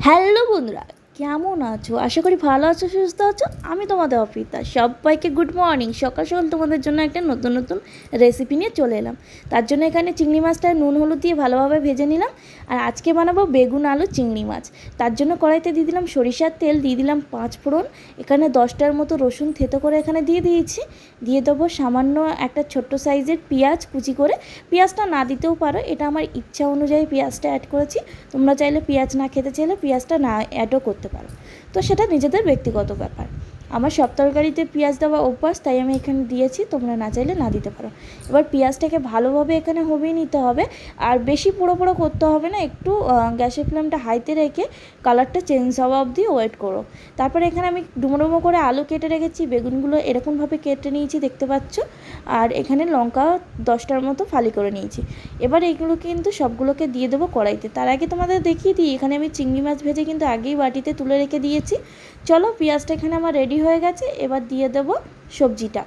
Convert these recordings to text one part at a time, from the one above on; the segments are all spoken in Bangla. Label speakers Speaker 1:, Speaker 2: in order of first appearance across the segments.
Speaker 1: হ্যালো বন্ধুরা, কেমন আছো? আশা করি ভালো আছো, সুস্থ আছো। আমি তোমাদের অফিতা, সবাইকে গুড মর্নিং। সকাল সকাল তোমাদের জন্য একটা নতুন নতুন রেসিপি নিয়ে চলে এলাম। তার জন্য এখানে চিংড়ি মাছটা নুন হলুদ দিয়ে ভালোভাবে ভেজে নিলাম। আর আজকে বানাবো বেগুন আলু চিংড়ি মাছ। তার জন্য কড়াইতে দিয়ে দিলাম সরিষার তেল, দিয়ে দিলাম 5 ফোড়ন, এখানে 10টার মতো রসুন থেতো করে এখানে দিয়ে দিয়েছি। দিয়ে দেবো সামান্য একটা ছোট্ট সাইজের পেঁয়াজ কুচি করে। পেঁয়াজটা না দিতেও পারো, এটা আমার ইচ্ছা অনুযায়ী পেঁয়াজটা অ্যাড করেছি। তোমরা চাইলে পেঁয়াজ না খেতে চাইলে পেঁয়াজটা না অ্যাডও করতে পারো, তো সেটা নিজেদের ব্যক্তিগত ব্যাপার। আমার সব তরকারিতে পেঁয়াজ দেওয়া অভ্যাস, তাই আমি এখানে দিয়েছি, তোমরা না চাইলে না দিতে পারো। এবার পেঁয়াজটাকে ভালোভাবে এখানে হবিয়ে নিতে হবে। আর বেশি পোড়ো পোড়ো করতে হবে না, একটু গ্যাসের ফ্লেমটা হাইতে রেখে কালারটা চেঞ্জ হওয়া অবধি ওয়েট করো। তারপরে এখানে আমি ডুমো ডুমো করে আলু কেটে রেখেছি, বেগুনগুলো এরকমভাবে কেটে নিয়েছি দেখতে পাচ্ছ। আর এখানে লঙ্কা 10টার মতো ফালি করে নিয়েছি। এবার এইগুলো কিন্তু সবগুলোকে দিয়ে দেবো কড়াইতে। তার আগে তোমাদের দেখিয়ে দিই, এখানে আমি চিংড়ি মাছ ভেজে কিন্তু আগেই বাটিতে তুলে রেখে দিয়েছি। চলো, পেঁয়াজটা এখানে আমার রেডি হয়ে গেছে, এবার দিয়ে দেবো সবজিটা।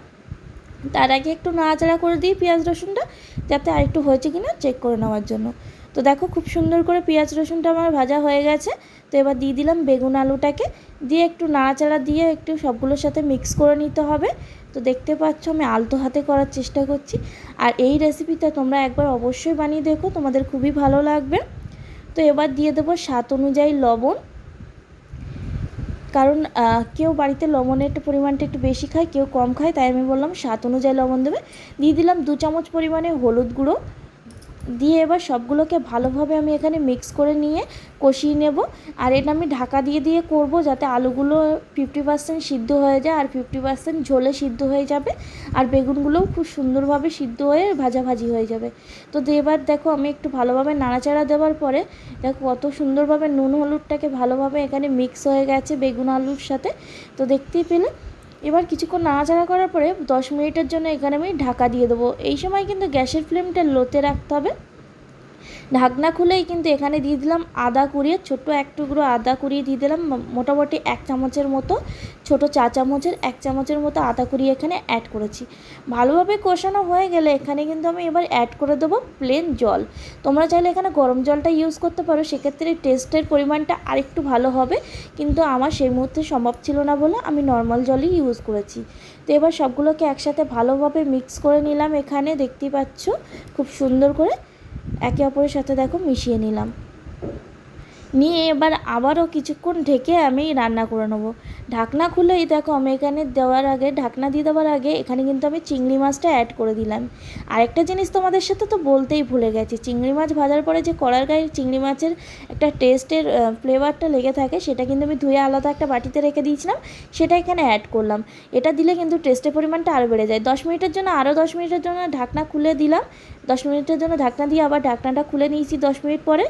Speaker 1: তার আগে একটু নাড়াচাড়া করে দিই পেঁয়াজ রসুনটা, যাতে আরেকটু হয়েছে কিনা চেক করে নেওয়ার জন্য। তো দেখো, খুব সুন্দর করে পেঁয়াজ রসুনটা আমার ভাজা হয়ে গেছে। তো এবার দিয়ে দিলাম বেগুন আলুটাকে, দিয়ে একটু নাড়াচাড়া দিয়ে একটু সবগুলোর সাথে মিক্স করে নিতে হবে। তো দেখতে পাচ্ছ আমি আলতো হাতে করার চেষ্টা করছি। আর এই রেসিপিটা তোমরা একবার অবশ্যই বানিয়ে দেখো, তোমাদের খুবই ভালো লাগবে। তো এবার দিয়ে দেবো স্বাদ অনুযায়ী লবণ, কারণ কেউ বাড়িতে লবণের পরিমাণটা একটু বেশি খায়, কেউ কম খায়, তাই আমি বললাম স্বাদ অনুযায়ী লবণ দেবে। দিয়ে দিলাম 2 চামচ পরিমাণে হলুদ গুঁড়ো, দিয়ে এবার সবগুলোকে ভালোভাবে আমি এখানে মিক্স করে নিয়ে কষিয়ে নেব। আর এটা আমি ঢাকা দিয়ে দিয়ে করব, যাতে আলুগুলো 50% সিদ্ধ হয়ে যায় আর 50% ঝোলে সিদ্ধ হয়ে যাবে। আর বেগুনগুলোও খুব সুন্দরভাবে সিদ্ধ হয়ে ভাজাভাজি হয়ে যাবে। তো এবার দেখো, আমি একটু ভালোভাবে নাড়াচাড়া দেওয়ার পরে দেখো কত সুন্দরভাবে নুন হলুদটাকে ভালোভাবে এখানে মিক্স হয়ে গেছে বেগুন আলুর সাথে। তো দেখতেই পেলে। এবার কিছুক্ষণ নাড়াচাড়া করার পরে 10 মিনিটের জন্য এখানে আমি ঢাকা দিয়ে দেবো। এই সময় কিন্তু গ্যাসের ফ্লেমটা লোতে রাখতে হবে। ঢাকনা খুলেই কিন্তু এখানে দিয়ে দিলাম আদা কুড়িয়ে, ছোট্ট এক টুকরো আদা কুড়িয়ে দিয়ে দিলাম, মোটামুটি 1 চামচের মতো, ছোটো চা চামচের 1 চামচের মতো আদা কুড়িয়ে এখানে অ্যাড করেছি। ভালোভাবে কষানো হয়ে গেলে এখানে কিন্তু আমি এবার অ্যাড করে দেবো প্লেন জল। তোমরা চাইলে এখানে গরম জলটা ইউজ করতে পারো, সেক্ষেত্রে টেস্টের পরিমাণটা আরেকটু ভালো হবে, কিন্তু আমার সেই মুহূর্তে সম্ভব ছিল না বলে আমি নর্মাল জলই ইউজ করেছি। তো এবার সবগুলোকে একসাথে ভালোভাবে মিক্স করে নিলাম, এখানে দেখতেই পাচ্ছ খুব সুন্দর করে একে অপরের সাথে দেখো মিশিয়ে নিলাম। নিয়ে এবার আবারও কিছুক্ষণ ঢেকে আমি রান্না করে নেবো। ঢাকনা খুলেই দেখো আমি এখানে দেওয়ার আগে, ঢাকনা দিয়ে দেওয়ার আগে এখানে কিন্তু আমি চিংড়ি মাছটা অ্যাড করে দিলাম। আরেকটা জিনিস তোমাদের সাথে তো বলতেই ভুলে গেছি, চিংড়ি মাছ ভাজার পরে যে কড়ার গায়ে চিংড়ি মাছের একটা টেস্টের ফ্লেভারটা লেগে থাকে, সেটা কিন্তু আমি ধুয়ে আলাদা একটা বাটিতে রেখে দিয়েছিলাম, সেটা এখানে অ্যাড করলাম। এটা দিলে কিন্তু টেস্টের পরিমাণটা আরও বেড়ে যায়। 10 মিনিটের জন্য, আরও 10 মিনিটের জন্য ঢাকনা খুলে দিলাম। 10 মিনিটের জন্য ঢাকনা দিয়ে আবার ঢাকনাটা খুলে নিয়েছি 10 মিনিট পরে।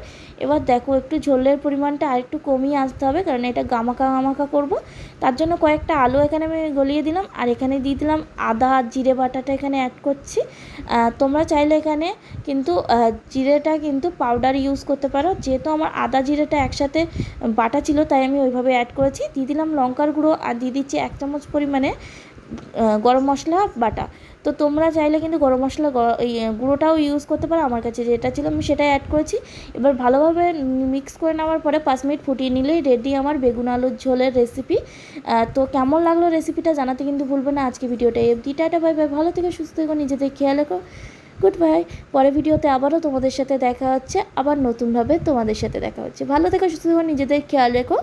Speaker 1: এবার দেখো একটু ঝোলের পরিমাণটা আরেকটু কমিয়ে আসতে হবে, কারণ এটা গামাকা গামাকা করব। তার জন্য কয়েকটা আলু এখানে আমি গলিয়ে দিলাম, আর এখানে দিয়ে দিলাম আদা আর জিরে বাটাটা এখানে অ্যাড করছি। তোমরা চাইলে এখানে কিন্তু জিরেটা কিন্তু পাউডার ইউজ করতে পারো, যেহেতু আমার আদা জিরেটা একসাথে বাটা ছিল তাই আমি ওইভাবে অ্যাড করেছি। দিয়ে দিলাম লঙ্কার গুঁড়ো, আর দিয়ে দিচ্ছি 1 চামচ পরিমাণে গরম মশলা বাটা। তো তোমরা চাইলে কিন্তু গরম মশলা গুঁড়োটাও ইউজ করতে পারো, আমার কাছে যেটা ছিল আমি সেটাই অ্যাড করেছি। এবার ভালোভাবে মিক্স করে নেওয়ার পরে 5 মিনিট ফুটিয়ে নিলেই রেডি আমার বেগুন আলুর ঝোলের রেসিপি। তো কেমন লাগলো রেসিপিটা জানাতে কিন্তু ভুলবে না। আজকে ভিডিওটা এফডি, টাটা, বাই বাই, ভালো থেকে সুস্থ থেকো, নিজেদের খেয়াল রেখো, গুড বাই। পরে ভিডিওতে আবারও তোমাদের সাথে দেখা হচ্ছে, আবার নতুনভাবে তোমাদের সাথে দেখা হচ্ছে। ভালো থেকো, সুস্থ থেকো, নিজেদের খেয়াল রেখো।